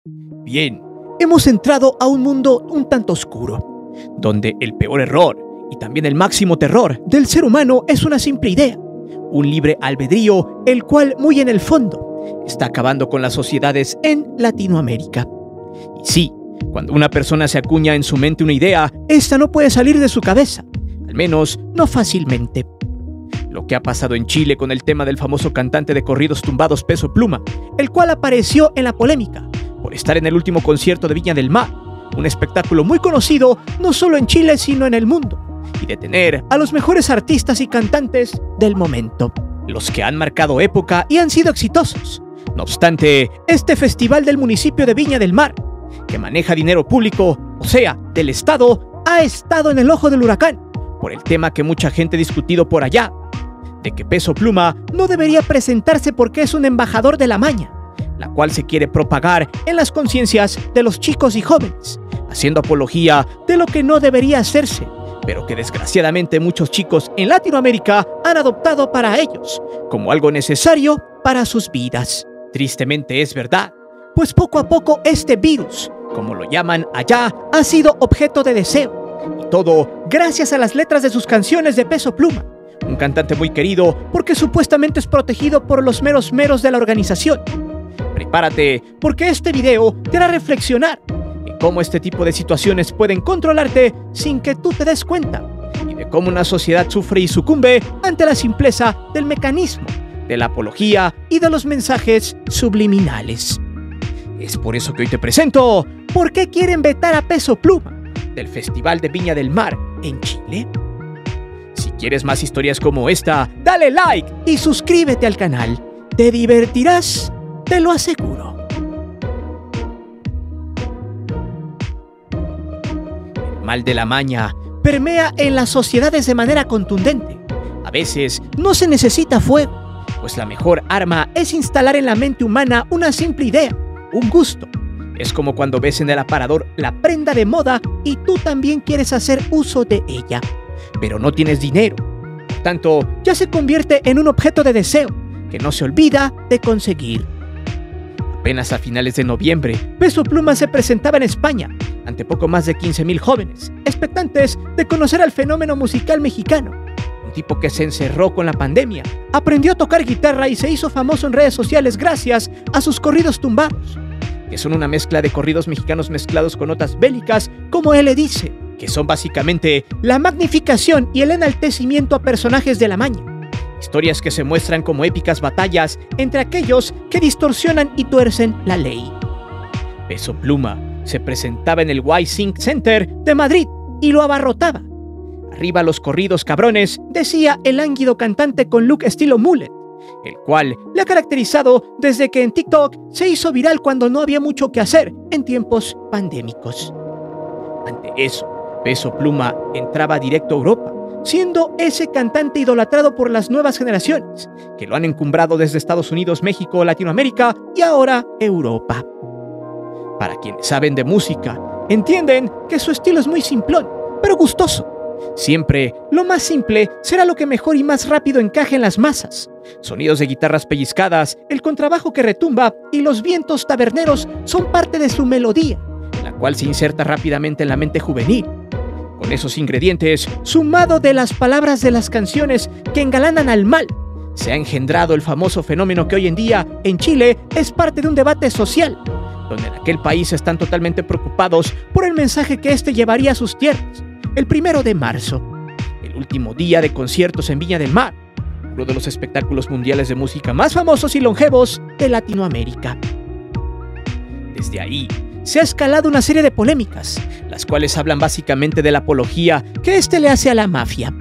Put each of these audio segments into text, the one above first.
Bien, hemos entrado a un mundo un tanto oscuro, donde el peor error y también el máximo terror del ser humano es una simple idea, un libre albedrío, el cual muy en el fondo está acabando con las sociedades en Latinoamérica. Y sí, cuando una persona se acuña en su mente una idea, esta no puede salir de su cabeza, al menos no fácilmente. Lo que ha pasado en Chile con el tema del famoso cantante de corridos tumbados Peso Pluma, el cual apareció en la polémica por estar en el último concierto de Viña del Mar, un espectáculo muy conocido no solo en Chile sino en el mundo, y de tener a los mejores artistas y cantantes del momento, los que han marcado época y han sido exitosos. No obstante, este festival del municipio de Viña del Mar, que maneja dinero público, o sea, del Estado, ha estado en el ojo del huracán por el tema que mucha gente ha discutido por allá, de que Peso Pluma no debería presentarse porque es un embajador de la maña, la cual se quiere propagar en las conciencias de los chicos y jóvenes, haciendo apología de lo que no debería hacerse, pero que desgraciadamente muchos chicos en Latinoamérica han adoptado para ellos, como algo necesario para sus vidas. Tristemente es verdad, pues poco a poco este virus, como lo llaman allá, ha sido objeto de deseo, y todo gracias a las letras de sus canciones de Peso Pluma, un cantante muy querido porque supuestamente es protegido por los meros de la organización. Prepárate, porque este video te hará reflexionar en cómo este tipo de situaciones pueden controlarte sin que tú te des cuenta, y de cómo una sociedad sufre y sucumbe ante la simpleza del mecanismo, de la apología y de los mensajes subliminales. Es por eso que hoy te presento ¿por qué quieren vetar a Peso Pluma del Festival de Viña del Mar en Chile? Si quieres más historias como esta, dale like y suscríbete al canal. Te divertirás, te lo aseguro. El mal de la maña permea en las sociedades de manera contundente. A veces no se necesita fuego, pues la mejor arma es instalar en la mente humana una simple idea, un gusto. Es como cuando ves en el aparador la prenda de moda y tú también quieres hacer uso de ella, pero no tienes dinero. Por tanto, ya se convierte en un objeto de deseo que no se olvida de conseguir. Apenas a finales de noviembre, Peso Pluma se presentaba en España ante poco más de 15,000 jóvenes, expectantes de conocer al fenómeno musical mexicano. Un tipo que se encerró con la pandemia, aprendió a tocar guitarra y se hizo famoso en redes sociales gracias a sus corridos tumbados, que son una mezcla de corridos mexicanos mezclados con notas bélicas, como él le dice, que son básicamente la magnificación y el enaltecimiento a personajes de la maña. Historias que se muestran como épicas batallas entre aquellos que distorsionan y tuercen la ley. Peso Pluma se presentaba en el Y-Sync Center de Madrid y lo abarrotaba. Arriba los corridos cabrones, decía el lánguido cantante con look estilo mullet, el cual le ha caracterizado desde que en TikTok se hizo viral cuando no había mucho que hacer en tiempos pandémicos. Ante eso, Peso Pluma entraba directo a Europa, siendo ese cantante idolatrado por las nuevas generaciones, que lo han encumbrado desde Estados Unidos, México, Latinoamérica y ahora Europa. Para quienes saben de música, entienden que su estilo es muy simplón, pero gustoso. Siempre lo más simple será lo que mejor y más rápido encaje en las masas. Sonidos de guitarras pellizcadas, el contrabajo que retumba y los vientos taberneros son parte de su melodía, la cual se inserta rápidamente en la mente juvenil. Con esos ingredientes, sumado de las palabras de las canciones que engalanan al mal, se ha engendrado el famoso fenómeno que hoy en día en Chile es parte de un debate social, donde en aquel país están totalmente preocupados por el mensaje que éste llevaría a sus tierras. El 1 de marzo, el último día de conciertos en Viña del Mar, uno de los espectáculos mundiales de música más famosos y longevos de Latinoamérica. Desde ahí, se ha escalado una serie de polémicas, las cuales hablan básicamente de la apología que éste le hace a la mafia.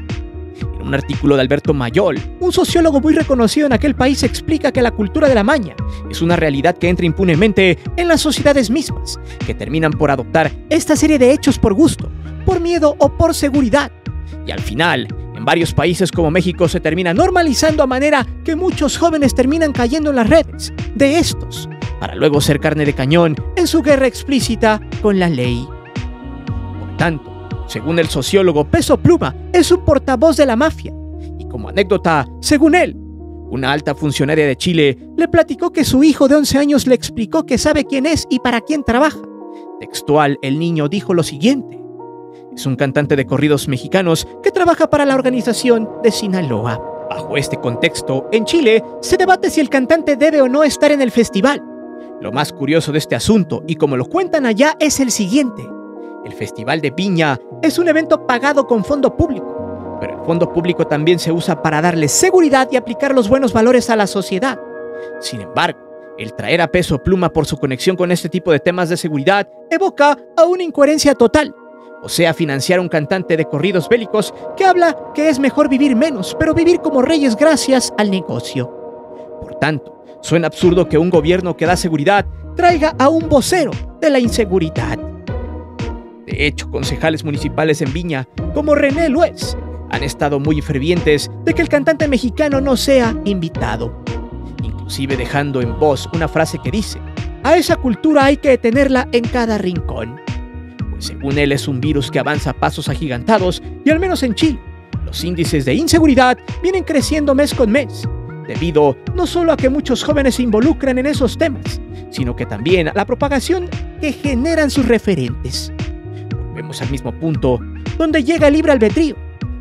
En un artículo de Alberto Mayol, un sociólogo muy reconocido en aquel país, explica que la cultura de la maña es una realidad que entra impunemente en las sociedades mismas, que terminan por adoptar esta serie de hechos por gusto, por miedo o por seguridad. Y al final, en varios países como México se termina normalizando a manera que muchos jóvenes terminan cayendo en las redes de estos, para luego ser carne de cañón en su guerra explícita con la ley. Por tanto, según el sociólogo, Peso Pluma es un portavoz de la mafia. Y como anécdota, según él, Una alta funcionaria de Chile le platicó que su hijo de 11 años le explicó que sabe quién es y para quién trabaja. Textual, el niño dijo lo siguiente: es un cantante de corridos mexicanos que trabaja para la organización de Sinaloa. Bajo este contexto, en Chile se debate si el cantante debe o no estar en el festival. Lo más curioso de este asunto, y como lo cuentan allá, es el siguiente: el Festival de Viña es un evento pagado con fondo público, pero el fondo público también se usa para darle seguridad y aplicar los buenos valores a la sociedad. Sin embargo, el traer a Peso Pluma por su conexión con este tipo de temas de seguridad evoca a una incoherencia total. O sea, financiar a un cantante de corridos bélicos que habla que es mejor vivir menos, pero vivir como reyes gracias al negocio. Por tanto, suena absurdo que un gobierno que da seguridad traiga a un vocero de la inseguridad. De hecho, concejales municipales en Viña, como René Luez, han estado muy fervientes de que el cantante mexicano no sea invitado, inclusive dejando en voz una frase que dice: a esa cultura hay que detenerla en cada rincón. Según él, es un virus que avanza a pasos agigantados y al menos en Chile, los índices de inseguridad vienen creciendo mes con mes, debido no solo a que muchos jóvenes se involucran en esos temas, sino que también a la propagación que generan sus referentes. Volvemos al mismo punto donde llega el libre albedrío.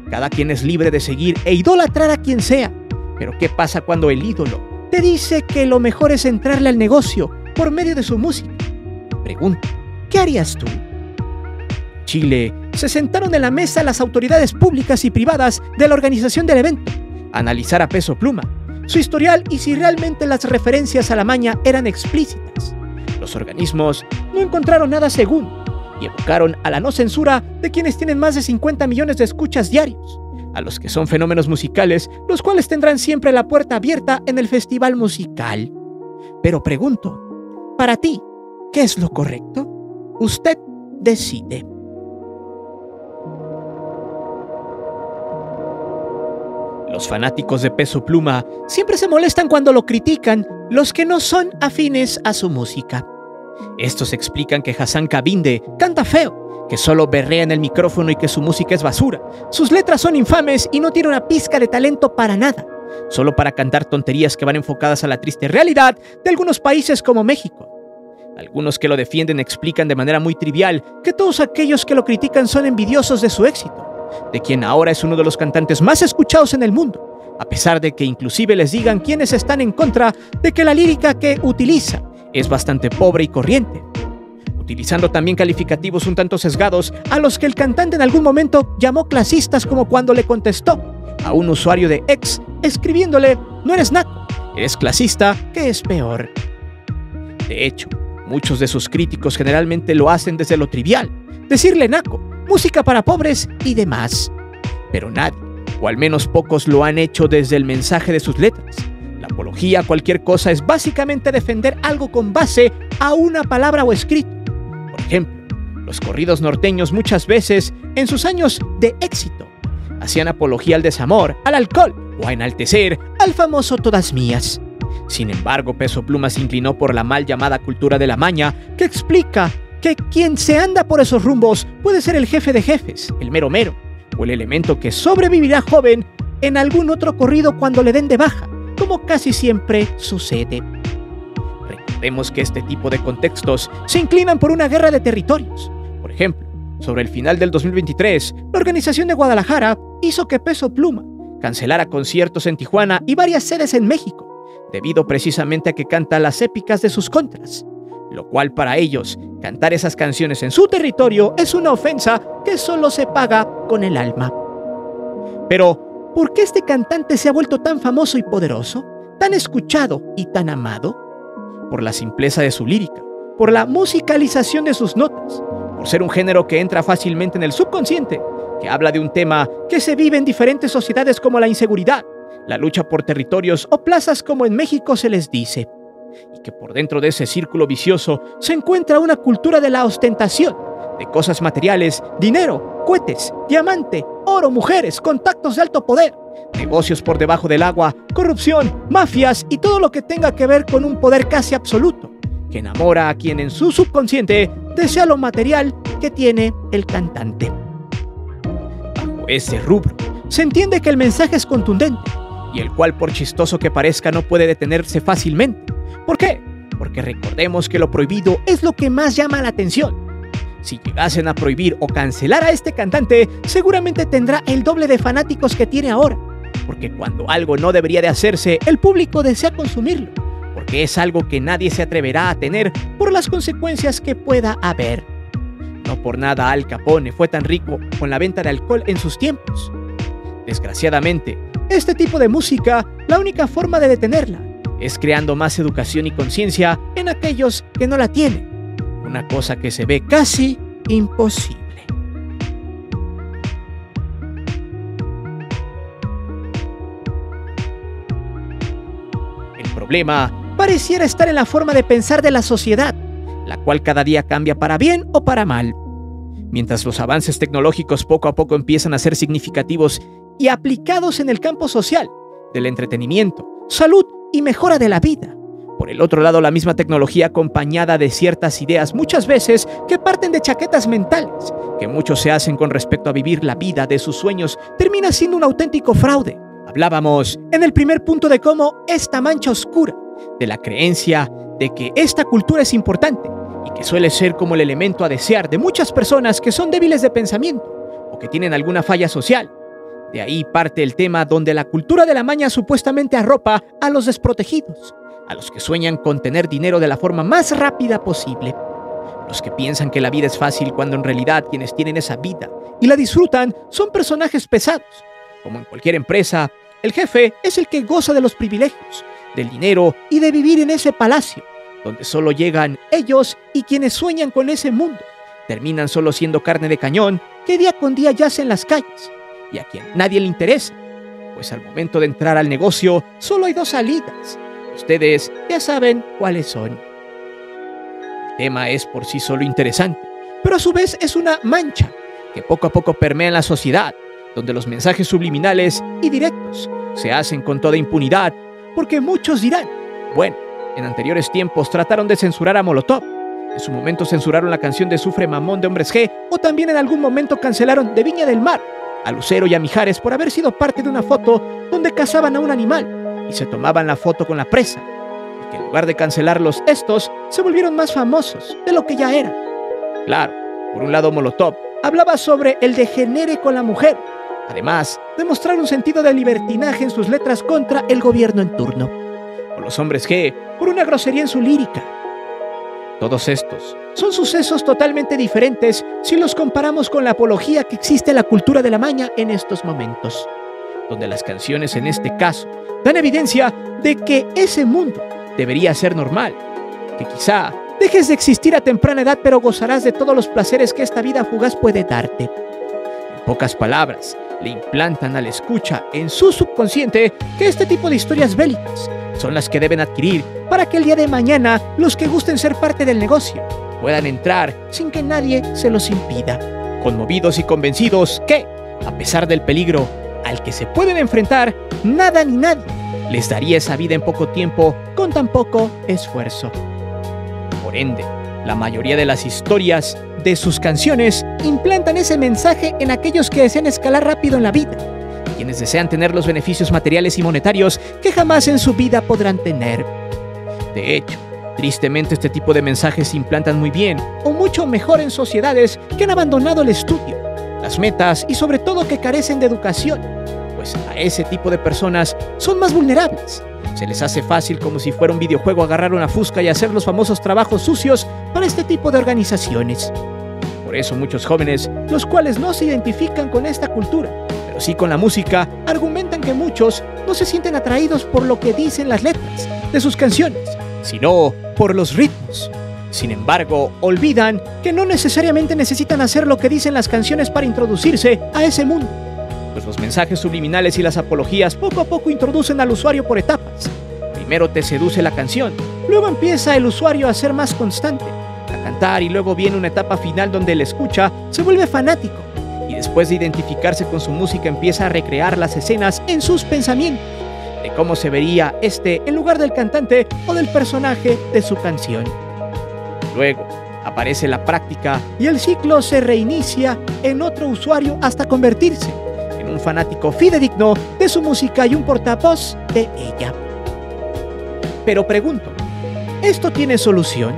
Cada quien es libre de seguir e idolatrar a quien sea, pero ¿qué pasa cuando el ídolo te dice que lo mejor es entrarle al negocio por medio de su música? Pregunto, ¿qué harías tú? Chile, se sentaron en la mesa las autoridades públicas y privadas de la organización del evento, a analizar a Peso Pluma, su historial y si realmente las referencias a la maña eran explícitas. Los organismos no encontraron nada según y evocaron a la no censura de quienes tienen más de 50 millones de escuchas diarios, a los que son fenómenos musicales, los cuales tendrán siempre la puerta abierta en el festival musical. Pero pregunto, para ti, ¿qué es lo correcto? Usted decide. Los fanáticos de Peso Pluma siempre se molestan cuando lo critican los que no son afines a su música. Estos explican que Hassan Kabinde canta feo, que solo berrea en el micrófono y que su música es basura. Sus letras son infames y no tiene una pizca de talento para nada, solo para cantar tonterías que van enfocadas a la triste realidad de algunos países como México. Algunos que lo defienden explican de manera muy trivial que todos aquellos que lo critican son envidiosos de su éxito, de quien ahora es uno de los cantantes más escuchados en el mundo, a pesar de que inclusive les digan quienes están en contra de que la lírica que utiliza es bastante pobre y corriente, utilizando también calificativos un tanto sesgados a los que el cantante en algún momento llamó clasistas, como cuando le contestó a un usuario de X escribiéndole: no eres naco, eres clasista, que es peor. De hecho, muchos de sus críticos generalmente lo hacen desde lo trivial, decirle naco, música para pobres y demás. Pero nadie, o al menos pocos, lo han hecho desde el mensaje de sus letras. La apología a cualquier cosa es básicamente defender algo con base a una palabra o escrito. Por ejemplo, los corridos norteños muchas veces, en sus años de éxito, hacían apología al desamor, al alcohol o a enaltecer al famoso Todas Mías. Sin embargo, Peso Pluma se inclinó por la mal llamada cultura de la maña, que explica que quien se anda por esos rumbos puede ser el jefe de jefes, el mero mero, o el elemento que sobrevivirá joven en algún otro corrido cuando le den de baja, como casi siempre sucede. Recordemos que este tipo de contextos se inclinan por una guerra de territorios. Por ejemplo, sobre el final del 2023, la organización de Guadalajara hizo que Peso Pluma cancelara conciertos en Tijuana y varias sedes en México, debido precisamente a que canta las épicas de sus contras, lo cual para ellos, cantar esas canciones en su territorio es una ofensa que solo se paga con el alma. Pero, ¿por qué este cantante se ha vuelto tan famoso y poderoso, tan escuchado y tan amado? Por la simpleza de su lírica, por la musicalización de sus notas, por ser un género que entra fácilmente en el subconsciente, que habla de un tema que se vive en diferentes sociedades como la inseguridad, la lucha por territorios o plazas como en México se les dice, y que por dentro de ese círculo vicioso se encuentra una cultura de la ostentación, de cosas materiales, dinero, cohetes, diamante, oro, mujeres, contactos de alto poder, negocios por debajo del agua, corrupción, mafias y todo lo que tenga que ver con un poder casi absoluto, que enamora a quien en su subconsciente desea lo material que tiene el cantante. Bajo ese rubro, se entiende que el mensaje es contundente, y el cual, por chistoso que parezca, no puede detenerse fácilmente. ¿Por qué? Porque recordemos que lo prohibido es lo que más llama la atención. Si llegasen a prohibir o cancelar a este cantante, seguramente tendrá el doble de fanáticos que tiene ahora, porque cuando algo no debería de hacerse, el público desea consumirlo, porque es algo que nadie se atreverá a tener por las consecuencias que pueda haber. No por nada Al Capone fue tan rico con la venta de alcohol en sus tiempos. Desgraciadamente, este tipo de música, la única forma de detenerla es creando más educación y conciencia en aquellos que no la tienen, una cosa que se ve casi imposible. El problema pareciera estar en la forma de pensar de la sociedad, la cual cada día cambia para bien o para mal. Mientras los avances tecnológicos poco a poco empiezan a ser significativos y aplicados en el campo social, del entretenimiento, salud y mejora de la vida. Por el otro lado, la misma tecnología acompañada de ciertas ideas muchas veces que parten de chaquetas mentales, que muchos se hacen con respecto a vivir la vida de sus sueños, termina siendo un auténtico fraude. Hablábamos en el primer punto de cómo esta mancha oscura, de la creencia de que esta cultura es importante y que suele ser como el elemento a desear de muchas personas que son débiles de pensamiento o que tienen alguna falla social. De ahí parte el tema donde la cultura de la maña supuestamente arropa a los desprotegidos, a los que sueñan con tener dinero de la forma más rápida posible, los que piensan que la vida es fácil cuando en realidad quienes tienen esa vida y la disfrutan son personajes pesados. Como en cualquier empresa, el jefe es el que goza de los privilegios, del dinero y de vivir en ese palacio, donde solo llegan ellos y quienes sueñan con ese mundo terminan solo siendo carne de cañón que día con día yace en las calles y a quien nadie le interesa, pues al momento de entrar al negocio solo hay dos salidas. Ustedes ya saben cuáles son. El tema es por sí solo interesante, pero a su vez es una mancha que poco a poco permea en la sociedad, donde los mensajes subliminales y directos se hacen con toda impunidad, porque muchos dirán, bueno, en anteriores tiempos trataron de censurar a Molotov, en su momento censuraron la canción de Sufre Mamón de Hombres G, o también en algún momento cancelaron de Viña del Mar a Lucero y a Mijares por haber sido parte de una foto donde cazaban a un animal y se tomaban la foto con la presa, y que en lugar de cancelarlos estos, se volvieron más famosos de lo que ya eran. Claro, por un lado Molotov hablaba sobre el degenere con la mujer, además de mostrar un sentido de libertinaje en sus letras contra el gobierno en turno, o los Hombres G por una grosería en su lírica. Todos estos son sucesos totalmente diferentes si los comparamos con la apología que existe en la cultura de la maña en estos momentos, donde las canciones en este caso dan evidencia de que ese mundo debería ser normal, que quizá dejes de existir a temprana edad pero gozarás de todos los placeres que esta vida fugaz puede darte. En pocas palabras, le implantan al escucha en su subconsciente que este tipo de historias bélicas son las que deben adquirir para que el día de mañana los que gusten ser parte del negocio puedan entrar sin que nadie se los impida, conmovidos y convencidos que, a pesar del peligro al que se pueden enfrentar, nada ni nadie les daría esa vida en poco tiempo con tan poco esfuerzo. Por ende, la mayoría de las historias de sus canciones implantan ese mensaje en aquellos que desean escalar rápido en la vida, quienes desean tener los beneficios materiales y monetarios que jamás en su vida podrán tener. De hecho, tristemente este tipo de mensajes se implantan muy bien o mucho mejor en sociedades que han abandonado el estudio, las metas y sobre todo que carecen de educación, pues a ese tipo de personas son más vulnerables. Se les hace fácil, como si fuera un videojuego, agarrar una fusca y hacer los famosos trabajos sucios para este tipo de organizaciones. Por eso muchos jóvenes, los cuales no se identifican con esta cultura, pero sí con la música, argumentan que muchos no se sienten atraídos por lo que dicen las letras de sus canciones, sino por los ritmos. Sin embargo, olvidan que no necesariamente necesitan hacer lo que dicen las canciones para introducirse a ese mundo, pues los mensajes subliminales y las apologías poco a poco introducen al usuario por etapas. Primero te seduce la canción, luego empieza el usuario a ser más constante, a cantar, y luego viene una etapa final donde el escucha se vuelve fanático y después de identificarse con su música empieza a recrear las escenas en sus pensamientos de cómo se vería en lugar del cantante o del personaje de su canción. Luego aparece la práctica y el ciclo se reinicia en otro usuario hasta convertirse en un fanático fidedigno de su música y un portavoz de ella. Pero pregunto, ¿esto tiene solución?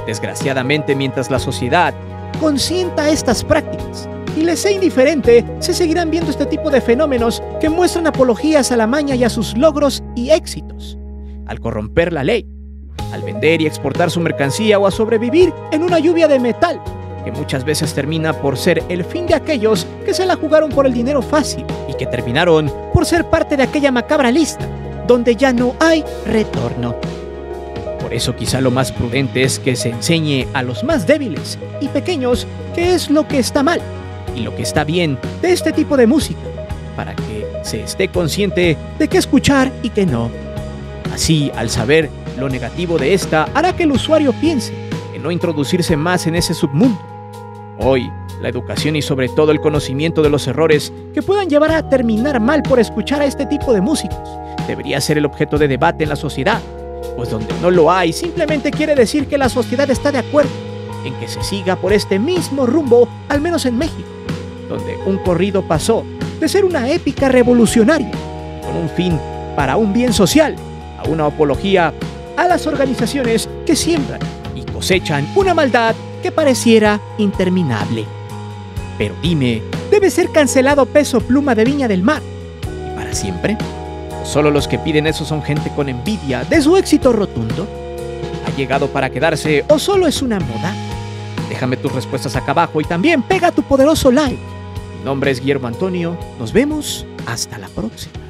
Desgraciadamente, mientras la sociedad consienta estas prácticas y les sea indiferente, se seguirán viendo este tipo de fenómenos que muestran apologías a la maña y a sus logros y éxitos, al corromper la ley, al vender y exportar su mercancía o a sobrevivir en una lluvia de metal, que muchas veces termina por ser el fin de aquellos que se la jugaron por el dinero fácil y que terminaron por ser parte de aquella macabra lista, donde ya no hay retorno. Por eso quizá lo más prudente es que se enseñe a los más débiles y pequeños qué es lo que está mal y lo que está bien de este tipo de música, para que se esté consciente de qué escuchar y qué no. Así, al saber lo negativo de esta, hará que el usuario piense en no introducirse más en ese submundo. Hoy, la educación y sobre todo el conocimiento de los errores que puedan llevar a terminar mal por escuchar a este tipo de músicos debería ser el objeto de debate en la sociedad, pues donde no lo hay simplemente quiere decir que la sociedad está de acuerdo en que se siga por este mismo rumbo, al menos en México, donde un corrido pasó de ser una épica revolucionaria con un fin para un bien social a una apología a las organizaciones que siembran y cosechan una maldad que pareciera interminable. Pero dime, ¿debe ser cancelado Peso Pluma de Viña del Mar y para siempre? ¿O solo los que piden eso son gente con envidia de su éxito rotundo? ¿Ha llegado para quedarse o solo es una moda? Déjame tus respuestas acá abajo y también pega tu poderoso like. Mi nombre es Guillermo Antonio, nos vemos hasta la próxima.